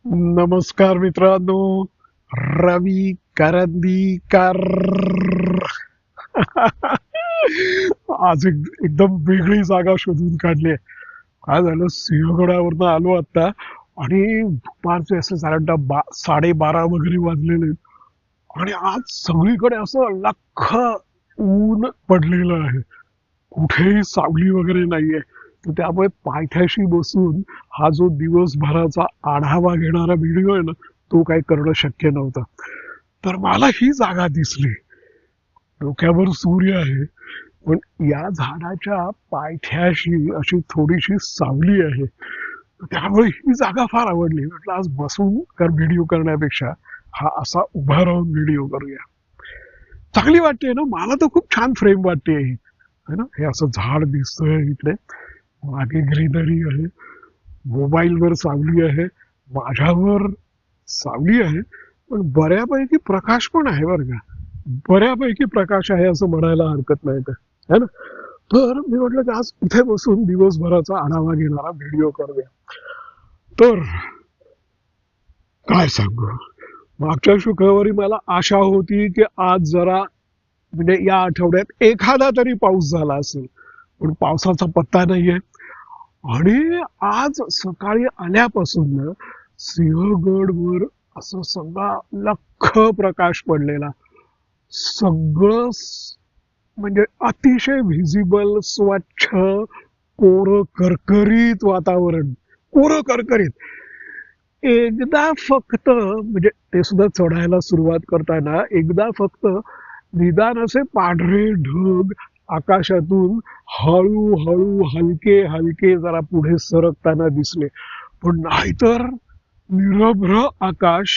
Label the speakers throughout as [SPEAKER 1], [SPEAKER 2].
[SPEAKER 1] नमस्कार मित्रांनो. रवी करंदीकर. आज एकदम वेगळी जागा शोधून काढली. काय झालं, सिंहगडावरनं आलो आता आणि दुपारचे असे साधारणतः 12:30 वगैरे वाजलेले आहेत. आणि आज सगळीकडे असं लख्ख ऊन पडलेलं आहे. कुठेही सावली वगैरे नाहीये. तर त्यामुळे पायथ्याशी बसून हा जो दिवसभराचा आढावा घेणारा व्हिडिओ आहे ना, तो काही करणं शक्य नव्हतं. तर मला ही जागा दिसली. डोक्यावर सूर्य आहे, पण या झाडाच्या पायथ्याशी अशी थोडीशी सावली आहे. त्यामुळे ही जागा फार आवडली. म्हटलं आज बसून व्हिडिओ करण्यापेक्षा हा असा उभा राहून व्हिडिओ करूया. चांगली वाटते ना, मला तर खूप छान फ्रेम वाटते ही, है ना. हे असं झाड दिसतंय इकडे, मागे ग्रीनरी आहे, मोबाईलवर सावली आहे, माझ्यावर सावली आहे, पण बऱ्यापैकी प्रकाश पण आहे बरं का. बऱ्यापैकी प्रकाश आहे असं म्हणायला हरकत नाही का, है ना. तर मी म्हटलं की आज इथे बसून दिवसभराचा आढावा घेणारा व्हिडिओ करूया. तर काय सांगू, मागच्या शुक्रवारी मला आशा होती की आज जरा, म्हणजे या आठवड्यात एखादा तरी पाऊस झाला असेल, पण पावसाचा पत्ता नाहीये. आणि आज सकाळी आल्यापासून ना, सिंहगडवर असं सगळा लख्ख प्रकाश पडलेला. सगळं म्हणजे अतिशय व्हिजिबल, स्वच्छ, कोरं करकरीत वातावरण. कोरं करकरीत. एकदा फक्त म्हणजे ते सुद्धा चढायला सुरुवात करताना एकदा फक्त निदान असे पांढरे ढग आकाशातून हळूहळू हलके हलके जरा पुढे सरकताना दिसले. पण नाहीतर निरभ्र आकाश.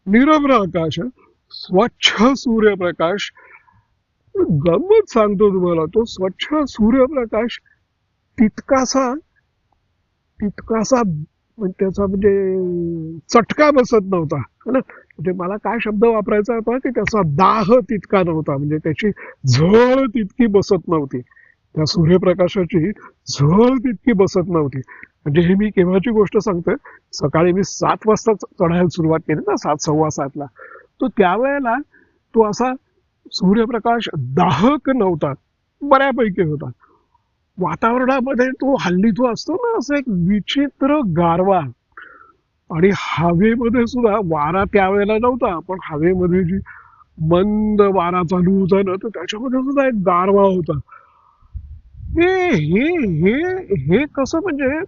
[SPEAKER 1] निरभ्र आकाश हं. स्वच्छ सूर्यप्रकाश. गंमत सांगतो तुम्हाला, तो स्वच्छ सूर्यप्रकाश तितकासा तितकासा म्हणजे त्याचा म्हणजे चटका बसत नव्हता, है ना. म्हणजे मला काय शब्द वापरायचा होता की त्याचा दाह तितका नव्हता, म्हणजे त्याची झळ तितकी बसत नव्हती. त्या सूर्यप्रकाशाची झळ तितकी बसत नव्हती. म्हणजे हे मी केव्हाची गोष्ट सांगतोय. सकाळी मी 7 वाजता चढायला सुरुवात केली ना, 7, सव्वा 7ला. तो त्यावेळेला तो असा सूर्यप्रकाश दाहक नव्हता, बऱ्यापैकी होता. वातावरणामध्ये तो हल्ली तो असतो ना, असं एक विचित्र गारवा. आणि हवेमध्ये सुद्धा वारा त्यावेळेला नव्हता, पण हवेमध्ये जी मंद वारा चालू होता ना, तर त्याच्यामध्ये सुद्धा एक गारवा होता. हे हे हे हे कसं म्हणजे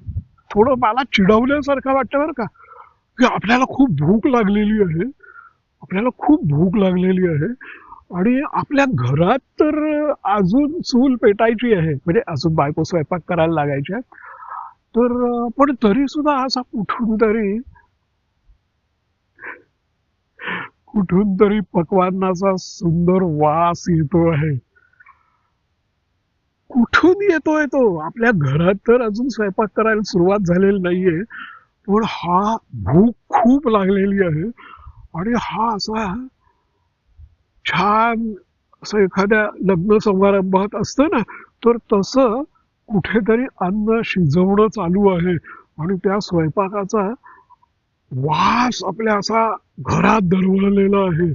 [SPEAKER 1] थोडं मला चिडवल्यासारखं वाटतं बरं का, की आपल्याला खूप भूक लागलेली आहे. आपल्याला खूप भूक लागलेली आहे आणि आपल्या घरात तर अजून चूल पेटायची आहे, म्हणजे अजून बायको स्वयंपाक करायला लागायची आहे. तर पण तरी सुद्धा असा कुठून तरी पक्वान्नाचा सुंदर वास येतो आहे. कुठून येतोय तो? आपल्या घरात तर अजून स्वयंपाक करायला सुरुवात झालेली नाहीये, पण हा भूक खूप लागलेली आहे. आणि हा असा छान, असं एखाद्या लग्न समारंभात असतं ना, तर तसं कुठेतरी अन्न शिजवणं चालू आहे आणि त्या स्वयंपाकाचा वास आपल्या असा घरात दरवळलेला आहे.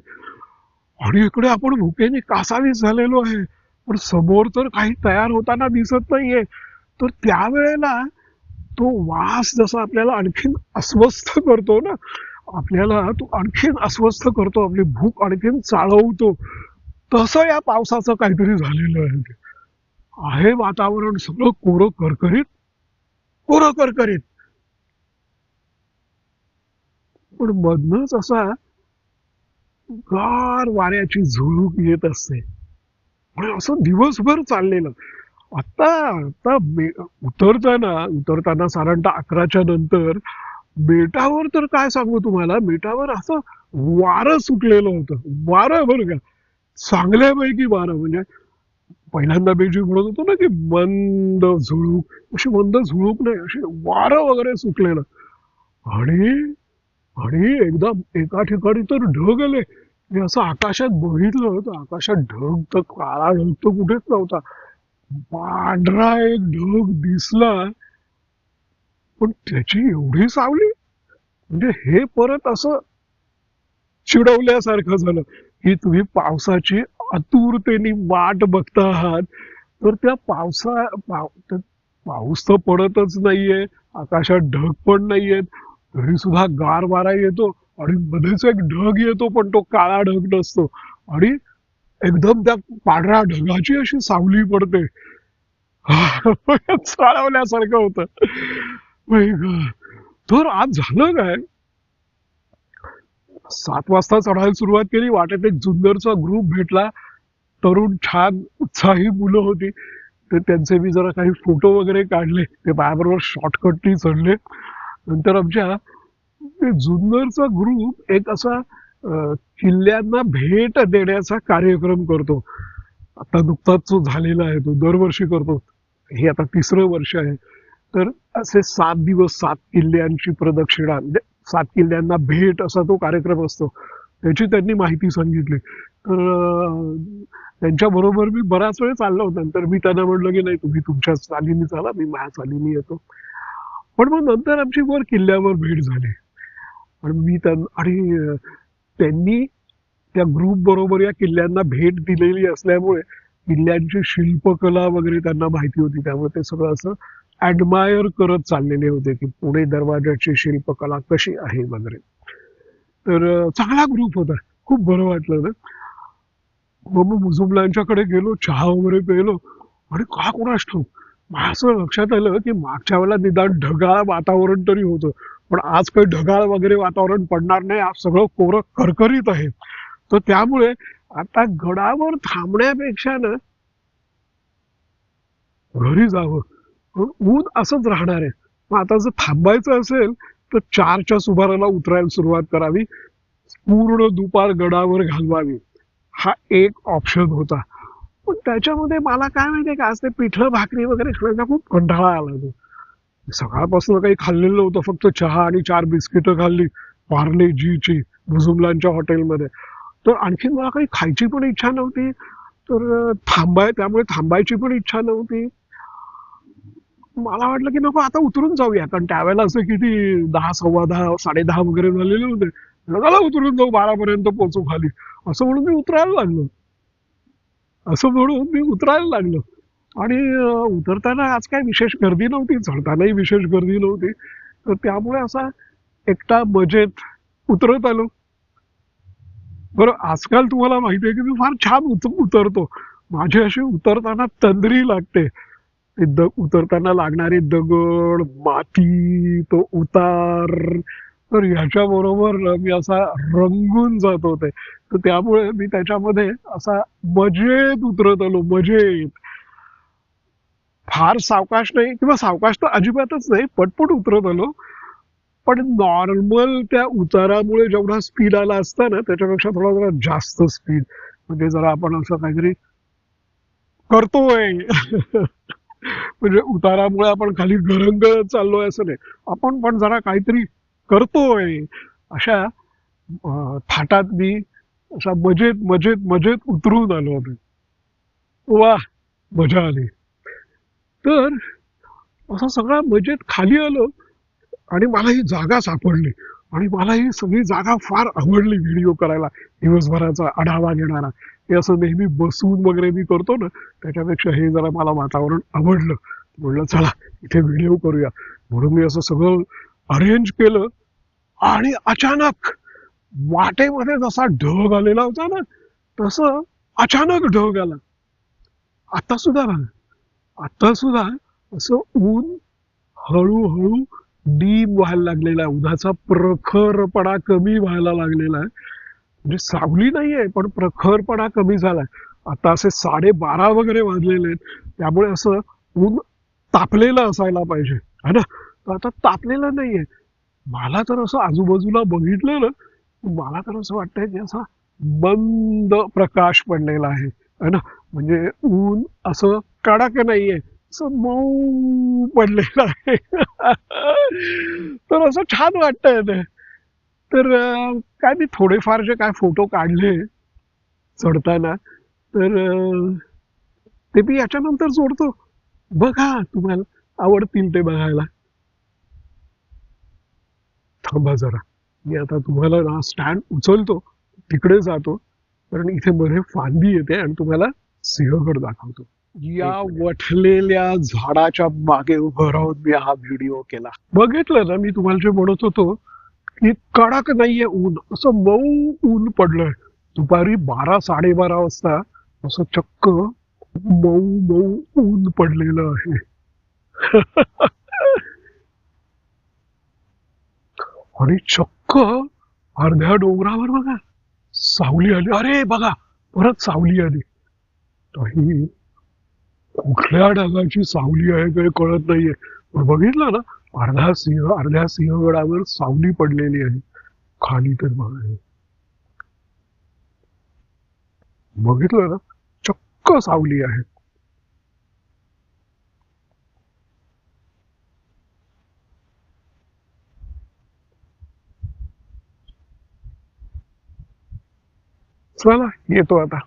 [SPEAKER 1] आणि इकडे आपण भुकेने कासावीस झालेलो आहे, पण समोर तर काही तयार होताना दिसत नाहीये. तर त्यावेळेला तो वास जसा आपल्याला आणखीन अस्वस्थ करतो ना, आपल्याला तो आणखीन अस्वस्थ करतो, आपली भूक आणखीन चाळवतो. तसं या पावसाचं काहीतरी झालेलं आहे. आहे वातावरण सगळं कोरं करकरीत. कोरं करकरीत. पण मधनच असा गार वाऱ्याची झुळूक येत असते. आणि असं दिवसभर चाललेलं. आता आता उतरताना साधारणतः 11च्या नंतर बेटावर तर काय सांगू तुम्हाला, बेटावर असं वारं सुटलेलं होतं. वारं बरं का, चांगल्यापैकी वारं. म्हणजे पहिल्यांदा मी जे म्हणत होतो ना की मंद झुळूक, अशी मंद झुळूक नाही, अशी वारं वगैरे सुटलेलं. आणि आणि एकदम एका ठिकाणी तर ढग आले. मी असं आकाशात बघितलं तर आकाशात ढग तर, काळा ढग तर कुठेच नव्हता. पांढरा एक ढग दिसला, पण त्याची एवढी सावली. म्हणजे हे परत असं चिडवल्यासारखं झालं की तुम्ही पावसाची आतुरतेने वाट बघता आहात, तर त्या पाऊस तर पडतच नाहीये, आकाशात ढग पण नाहीयेत, तरी सुद्धा गार वारा येतो आणि मध्येच एक ढग येतो, पण तो काळा ढग नसतो आणि एकदम त्या पांढऱ्या ढगाची अशी सावली पडते. चाळवल्यासारखं होतं. My God. तर आज झालं काय, 7 वाजता चढायला सुरुवात केली, वाटेत एक जुन्नरचा ग्रुप भेटला, तरुण छान उत्साही मुलं होती. तर त्यांचे मी जरा काही फोटो वगैरे काढले, ते माझ्याबरोबर शॉर्टकटनी चढले. नंतर आमच्या ते जुन्नरचा ग्रुप एक असा किल्ल्यांना भेट देण्याचा कार्यक्रम करतो. आता नुकताच जो झालेला आहे तो दरवर्षी करतो. हे आता 3रं वर्ष आहे. तर असे 7 दिवस 7 किल्ल्यांची प्रदक्षिणा, म्हणजे 7 किल्ल्यांना भेट असा तो कार्यक्रम असतो. त्याची त्यांनी माहिती सांगितली. तर त्यांच्या बरोबर मी बराच वेळ चाललो. नंतर मी त्यांना म्हटलं की नाही, तुम्ही तुमच्या चालीने चाला, मी माझ्या चालीने येतो. पण मग नंतर आमची वर किल्ल्यावर भेट झाली आणि त्यांनी त्या ग्रुप बरोबर या किल्ल्यांना भेट दिलेली असल्यामुळे किल्ल्यांची शिल्पकला वगैरे त्यांना माहिती होती. त्यामुळे ते सगळं असं ऍडमायर करत चाललेले होते की पुणे दरवाजाची शिल्पकला कशी आहे वगैरे. तर चांगला ग्रुप होता, खूप बरं वाटलं ना. मग मुजुमलांच्याकडे गेलो, चहा वगैरे प्यायलो आणि का कोणास ठाऊक मला असं लक्षात आलं की मागच्या वेळेला निदान ढगाळ वातावरण तरी होतं, पण आज काही ढगाळ वगैरे वातावरण पडणार नाही, आज सगळं कोरं करकरीत आहे. तर त्यामुळे आता गडावर थांबण्यापेक्षा ना घरी जावं. ऊन असंच राहणार आहे. मग आता जर थांबायचं असेल तर 4च्या सुमाराला उतरायला सुरुवात करावी, पूर्ण दुपार गडावर घालवावी, हा एक ऑप्शन होता. पण त्याच्यामध्ये मला काय माहितीये का, आज ते पिठलं भाकरी वगैरे खाण्याचा खूप कंटाळा आला तो. सकाळपासून काही खाल्लेलं नव्हतं, फक्त चहा आणि 4 बिस्किटं खाल्ली पार्ले जीची मुजुमलांच्या हॉटेलमध्ये. तर आणखीन मला काही खायची पण इच्छा नव्हती. तर त्यामुळे थांबायची पण इच्छा नव्हती. मला वाटलं की नको आता उतरून जाऊया, कारण त्यावेळेला असं किती 10, सव्वा 10, 10:30 वगैरे झालेले होते. चला उतरून जाऊ, 12 पर्यंत पोहोचू खाली, असं म्हणून मी उतरायला लागलो. असं म्हणून मी उतरायला लागलो आणि उतरताना आज काय विशेष गर्दी नव्हती, चढतानाही विशेष गर्दी नव्हती. तर त्यामुळे असा एकटा मजेत उतरत आलो. बरं, आजकाल तुम्हाला माहिती आहे की मी फार छान उतरतो. माझी अशी उतरताना तंद्री लागते. उतरताना लागणारे दगड, माती, तो उतार, तर ह्याच्या बरोबर मी असा रंगून जात होते. तर त्यामुळे मी त्याच्यामध्ये असा मजेत उतरत आलो, मजेत. फार सावकाश नाही, किंवा सावकाश तर अजिबातच नाही, पटपट उतरत आलो. पण नॉर्मल त्या उतारामुळे जेवढा स्पीड आला असता ना, त्याच्यापेक्षा थोडा जरा जास्त स्पीड. म्हणजे जरा आपण असं काहीतरी करतोय. म्हणजे उतारामुळे आपण खाली गरंगळत चाललोय असं नाही, आपण पण जरा काहीतरी करतोय, अशा थाटात मी अशा मजेत मजेत मजेत उतरून आलो होतो. वा, मजा आली. तर असं सगळा मजेत खाली आलो आणि मला ही जागा सापडली आणि मला ही सगळी जागा फार आवडली. व्हिडिओ करायला, दिवसभराचा आढावा घेणारा, हे असं नेहमी बसून वगैरे मी करतो ना, त्याच्यापेक्षा हे जरा मला वातावरण आवडलं. म्हणलं चला इथे व्हिडिओ करूया, म्हणून मी असं सगळं अरेंज केलं. आणि अचानक वाटेमध्ये जसा ढग आलेला होता ना, तसं अचानक ढग आला. आता सुद्धा बघा, आता सुद्धा असं ऊन हळूहळू डीप व्हायला लागलेला आहे, उन्हाचा प्रखरपणा कमी व्हायला लागलेला आहे. म्हणजे सावली नाहीये, पण प्रखरपणा कमी झालाय. आता असे 12:30 वगैरे वाजलेले आहेत, त्यामुळे असं ऊन तापलेलं असायला पाहिजे, है ना. तर आता तापलेलं नाहीये. मला तर असं आजूबाजूला बघितलं ना, मला तर असं वाटतंय की असा मंद प्रकाश पडलेला आहे, है ना. म्हणजे ऊन असं कडक नाहीये, असं मऊ पडलेलं आहे. तर असं छान वाटतंय ते. तर काय मी थोडेफार जे काय फोटो काढले चढताना, तर ते मी याच्यानंतर जोडतो. बघा, तुम्हाला आवडतील ते बघायला. थांबा जरा, मी आता तुम्हाला ना स्टँड उचलतो, तिकडे जातो, कारण इथे मध्ये फांदी येते आणि तुम्हाला सिंहगड दाखवतो. या वठलेल्या झाडाच्या मागे उभं राहून मी हा व्हिडिओ केला. बघितलं ना, मी तुम्हाला जे म्हणत होतो की कडक नाहीये ऊन, असं मऊ ऊन पडलंय. दुपारी 12-12:30 वाजता असं चक्क मऊ मऊ ऊन पडलेलं आहे. आणि चक्क अर्ध्या डोंगरावर बघा सावली आली. अरे बघा, परत सावली आली. ही कुठल्या ढगाची सावली आहे काही कळत नाहीये, पण बघितलं ना, अर्ध्या सिंहगडावर सावली पडलेली आहे. खाली तर बघा, बघितलं ना, चक्क सावली आहे. चला येतो आता.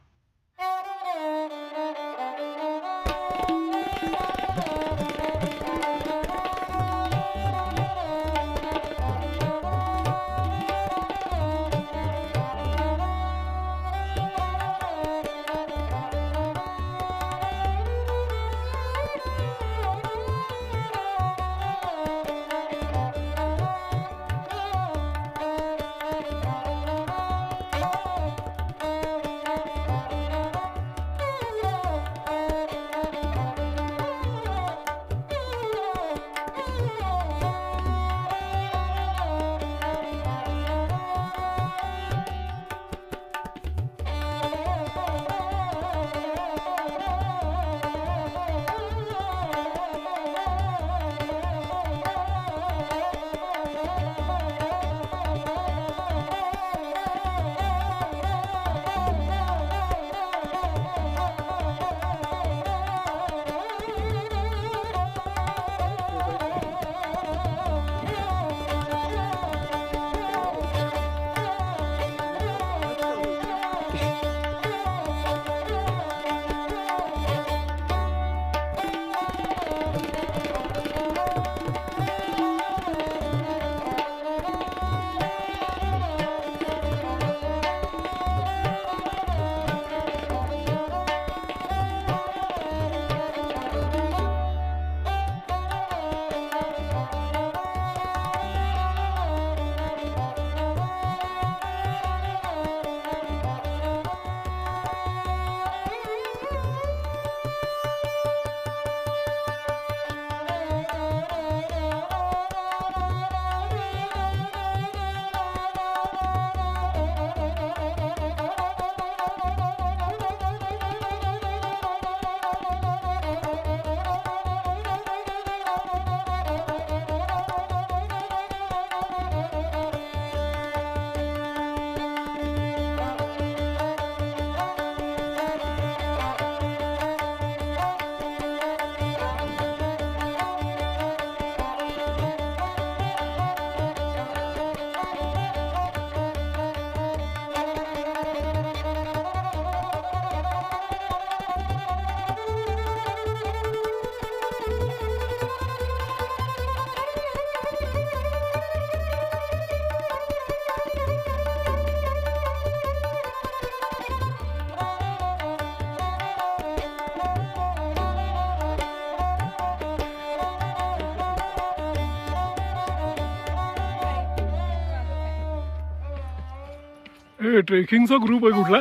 [SPEAKER 1] ट्रेकिंगचा ग्रुप आहे कुठला?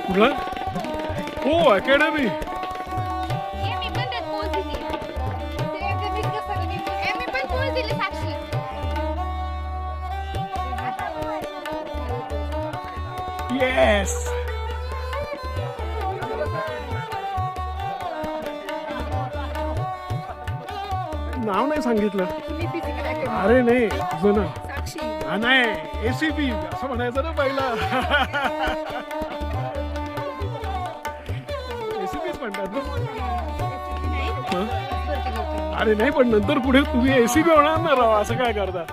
[SPEAKER 1] कुठला? हो, अकॅडमी. येस, नाव नाही सांगितलं. अरे नाही, तुझं ना नाही, एसीपी असं म्हणायचं ना पहिला. एसीपीच म्हणतात ना. अरे नाही, पण नंतर पुढे तुम्ही एसीपी होणार ना राव, असं काय करता?